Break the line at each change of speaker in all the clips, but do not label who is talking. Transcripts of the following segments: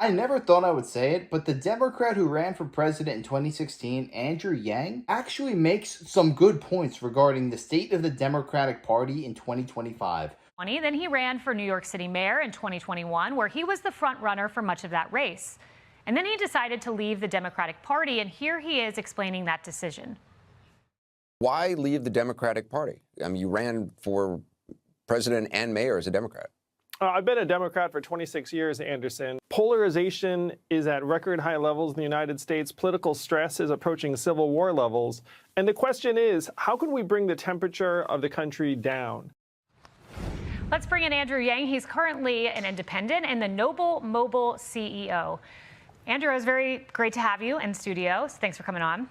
I never thought I would say it, but the Democrat who ran for president in 2016, Andrew Yang, actually makes some good points regarding the state of the Democratic Party in 2025.
Then he ran for New York City mayor in 2021, where he was the front runner for much of that race. And then he decided to leave the Democratic Party, and here he is explaining that decision.
Why leave the Democratic Party? I mean, you ran for president and mayor as a Democrat.
I've been a Democrat for 26 years, Anderson. Polarization is at record high levels in the United States. Political stress is approaching civil war levels. And the question is, how can we bring the temperature of the country down?
Let's bring in Andrew Yang. He's currently an independent and the Noble Mobile CEO. Andrew, it's very great to have you in studio. So thanks for coming on.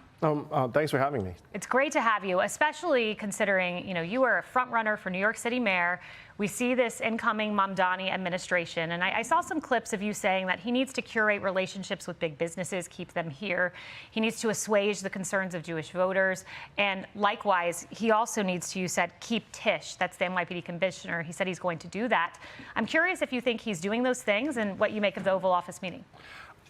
Thanks for having me.
It's great to have you, especially considering, you were a front runner for New York City mayor. We see this incoming Mamdani administration, and I saw some clips of you saying that he needs to curate relationships with big businesses, keep them here. He needs to assuage the concerns of Jewish voters. And likewise, he also needs to, you said, keep Tish. That's the NYPD commissioner. He said he's going to do that. I'm curious if you think he's doing those things and what you make of the Oval Office meeting.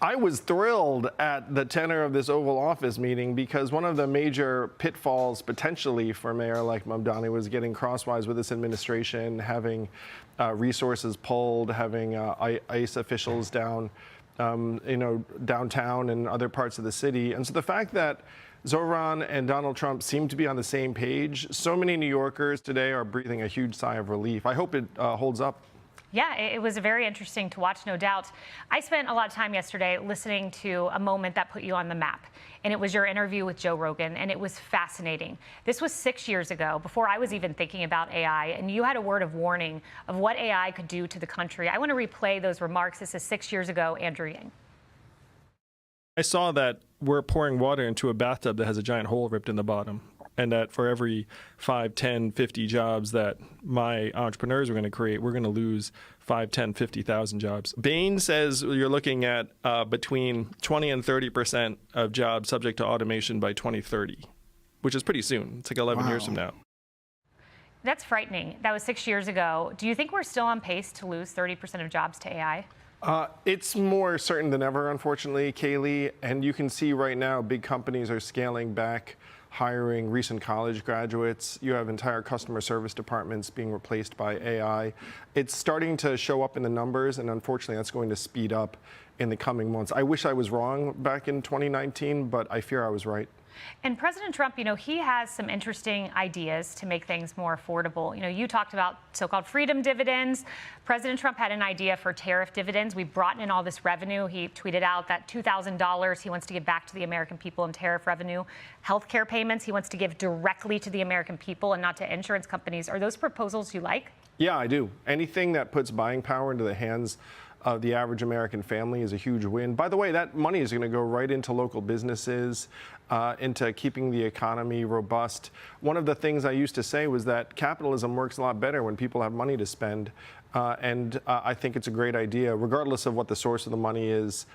I was thrilled at the tenor of this Oval Office meeting because one of the major pitfalls potentially for a mayor like Mamdani was getting crosswise with this administration, having resources pulled, having ICE officials down, downtown and other parts of the city. And so the fact that Zoran and Donald Trump seem to be on the same page, so many New Yorkers today are breathing a huge sigh of relief. I hope it holds up.
Yeah, it was very interesting to watch, no doubt. I spent a lot of time yesterday listening to a moment that put you on the map, and it was your interview with Joe Rogan, and it was fascinating. This was 6 years ago, before I was even thinking about AI, and you had a word of warning of what AI could do to the country. I want to replay those remarks. This is 6 years ago, Andrew Yang.
I saw that we're pouring water into a bathtub that has a giant hole ripped in the bottom, and that for every 5, 10, 50 jobs that my entrepreneurs are going to create, we're going to lose 5, 10, 50,000 jobs. Bain says you're looking at between 20 and 30% of jobs subject to automation by 2030, which is pretty soon. It's like 11 years from now.
That's frightening. That was 6 years ago. Do you think we're still on pace to lose 30% of jobs to AI?
It's more certain than ever, unfortunately, Kaylee. And you can see right now big companies are scaling back hiring recent college graduates. You have entire customer service departments being replaced by AI. It's starting to show up in the numbers, and unfortunately, that's going to speed up in the coming months. I wish I was wrong back in 2019, but I fear I was right.
And President Trump, he has some interesting ideas to make things more affordable. You talked about so-called freedom dividends. President Trump had an idea for tariff dividends. We brought in all this revenue. He tweeted out that $2,000 he wants to give back to the American people in tariff revenue. Healthcare payments he wants to give directly to the American people and not to insurance companies. Are those proposals you like?
Yeah, I do. Anything that puts buying power into the hands of the average American family is a huge win. By the way, that money is going to go right into local businesses, into keeping the economy robust. One of the things I used to say was that capitalism works a lot better when people have money to spend. And I think it's a great idea, regardless of what the source of the money is.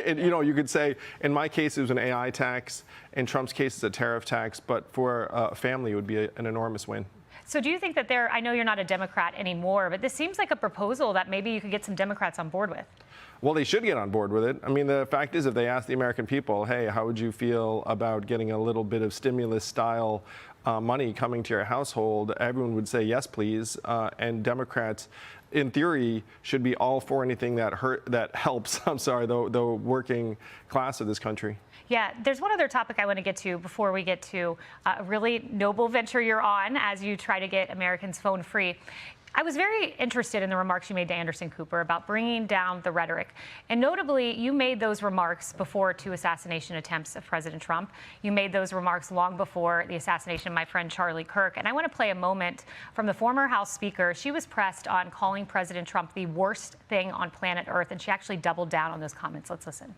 You could say, in my case, it was an AI tax. In Trump's case, it's a tariff tax. But for a family, it would be an enormous win.
So do you think that I know you're not a Democrat anymore, but this seems like a proposal that maybe you could get some Democrats on board with?
Well, they should get on board with it. I mean, the fact is, if they ask the American people, hey, how would you feel about getting a little bit of stimulus-style money coming to your household, everyone would say, yes, please. And Democrats, in theory, should be all for anything that helps, the working class of this country.
Yeah, there's one other topic I want to get to before we get to a really noble venture you're on as you try to get Americans phone free. I was very interested in the remarks you made to Anderson Cooper about bringing down the rhetoric. And notably, you made those remarks before 2 assassination attempts of President Trump. You made those remarks long before the assassination of my friend Charlie Kirk. And I want to play a moment from the former House Speaker. She was pressed on calling President Trump the worst thing on planet Earth, and she actually doubled down on those comments. Let's listen.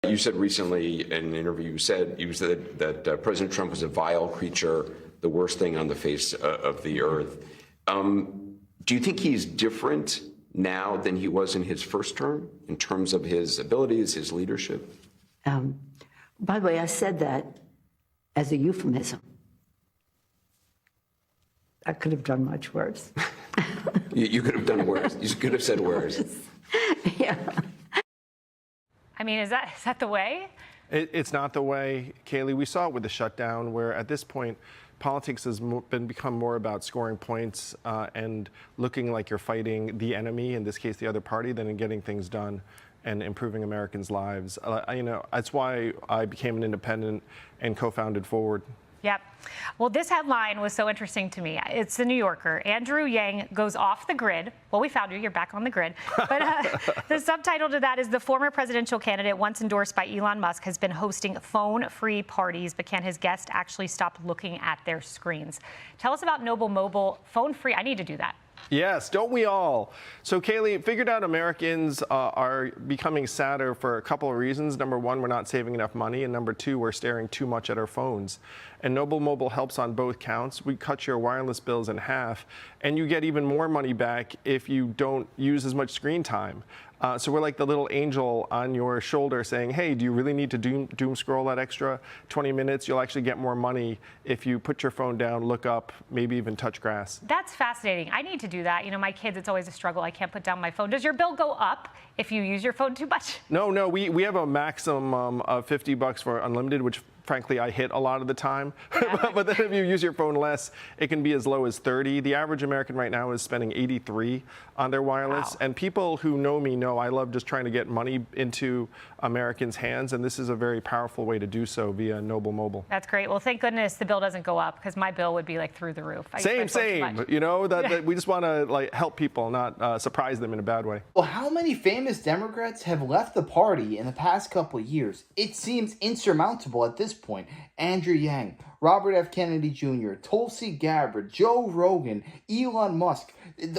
You said recently in an interview, you said that President Trump was a vile creature, the worst thing on the face of the earth. Do you think he's different now than he was in his first term in terms of his abilities, his leadership?
By the way, I said that as a euphemism. I could have done much worse.
You could have done worse. You could have said worse.
Yeah.
I mean, is that the way?
It's not the way, Kayleigh. We saw it with the shutdown, where at this point, politics has become more about scoring points and looking like you're fighting the enemy, in this case the other party, than in getting things done and improving Americans' lives. That's why I became an independent and co-founded Forward.
Yep. Well, this headline was so interesting to me. It's the New Yorker. Andrew Yang goes off the grid. Well, we found you. You're back on the grid. But the subtitle to that is the former presidential candidate, once endorsed by Elon Musk, has been hosting phone-free parties, but can his guests actually stop looking at their screens? Tell us about Noble Mobile phone-free. I need to do that.
Yes, don't we all? So, Kayleigh, figured out Americans are becoming sadder for a couple of reasons. Number one, we're not saving enough money. And number two, we're staring too much at our phones. And Noble Mobile helps on both counts. We cut your wireless bills in half, and you get even more money back if you don't use as much screen time. So we're like the little angel on your shoulder saying, hey, do you really need to doom scroll that extra 20 minutes? You'll actually get more money if you put your phone down, look up, maybe even touch grass.
That's fascinating. I need to do that. You know, my kids, it's always a struggle. I can't put down my phone. Does your bill go up if you use your phone too much?
No, we have a maximum of $50 for unlimited, which frankly I hit a lot of the time.
Yeah.
But then if you use your phone less, it can be as low as 30. The average American right now is spending 83 on their wireless.
Wow.
And people who know me know I love just trying to get money into Americans' hands, and this is a very powerful way to do so via Noble Mobile.
That's great. Well, thank goodness the bill doesn't go up, because my bill would be like through the roof.
Same. You know, that we just want to like help people, not surprise them in a bad way.
Well, how many famous Democrats have left the party in the past couple of years? It seems insurmountable at this point. Andrew Yang, Robert F. Kennedy Jr., Tulsi Gabbard, Joe Rogan, Elon Musk.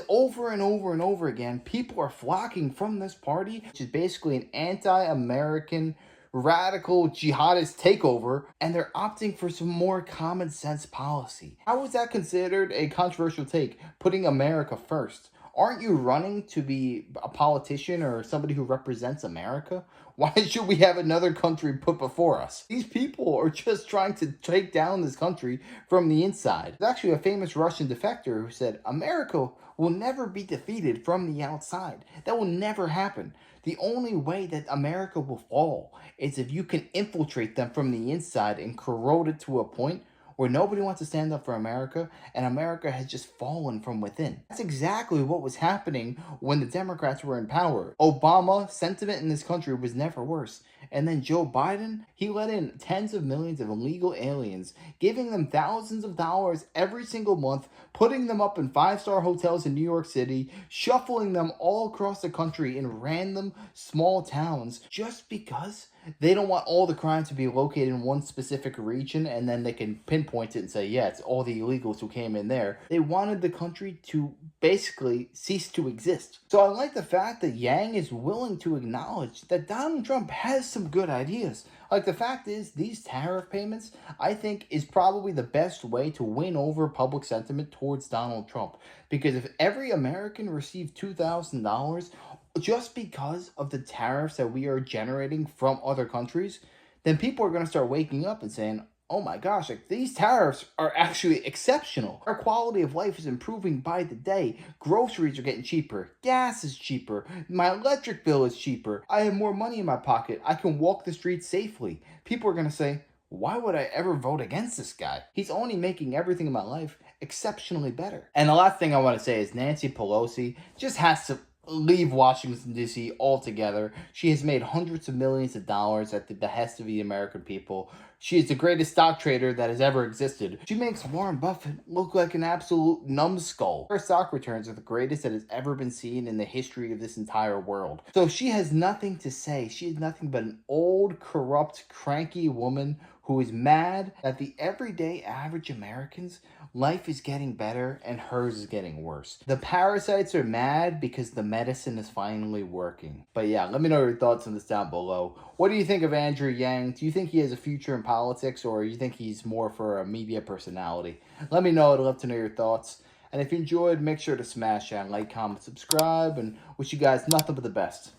Over and over and over again, people are flocking from this party, which is basically an anti-American radical jihadist takeover, and they're opting for some more common sense policy. How is that considered a controversial take, putting America first? Aren't you running to be a politician or somebody who represents America? Why should we have another country put before us? These people are just trying to take down this country from the inside. There's actually a famous Russian defector who said, America will never be defeated from the outside. That will never happen. The only way that America will fall is if you can infiltrate them from the inside and corrode it to a point where nobody wants to stand up for America, and America has just fallen from within. That's exactly what was happening when the Democrats were in power. Obama, sentiment in this country was never worse. And then Joe Biden, he let in tens of millions of illegal aliens, giving them thousands of dollars every single month, putting them up in five-star hotels in New York City, shuffling them all across the country in random small towns, just because they don't want all the crime to be located in one specific region and then they can pinpoint it and say, yeah, it's all the illegals who came in there. They wanted the country to basically cease to exist. So I like the fact that Yang is willing to acknowledge that Donald Trump has some good ideas. Like, the fact is, these tariff payments, I think, is probably the best way to win over public sentiment towards Donald Trump. Because if every American received $2,000 just because of the tariffs that we are generating from other countries, then people are going to start waking up and saying, oh my gosh, like, these tariffs are actually exceptional. Our quality of life is improving by the day. Groceries are getting cheaper. Gas is cheaper. My electric bill is cheaper. I have more money in my pocket. I can walk the streets safely. People are going to say, why would I ever vote against this guy? He's only making everything in my life exceptionally better. And the last thing I want to say is Nancy Pelosi just has to leave Washington, D.C. altogether. She has made hundreds of millions of dollars at the behest of the American people. She is the greatest stock trader that has ever existed. She makes Warren Buffett look like an absolute numbskull. Her stock returns are the greatest that has ever been seen in the history of this entire world. So she has nothing to say. She is nothing but an old, corrupt, cranky woman who is mad that the everyday average American's life is getting better and hers is getting worse. The parasites are mad because the medicine is finally working. But yeah, let me know your thoughts on this down below. What do you think of Andrew Yang? Do you think he has a future in politics, or do you think he's more for a media personality? Let me know. I'd love to know your thoughts. And if you enjoyed, make sure to smash that like, comment, subscribe, and wish you guys nothing but the best.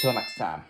Till next time.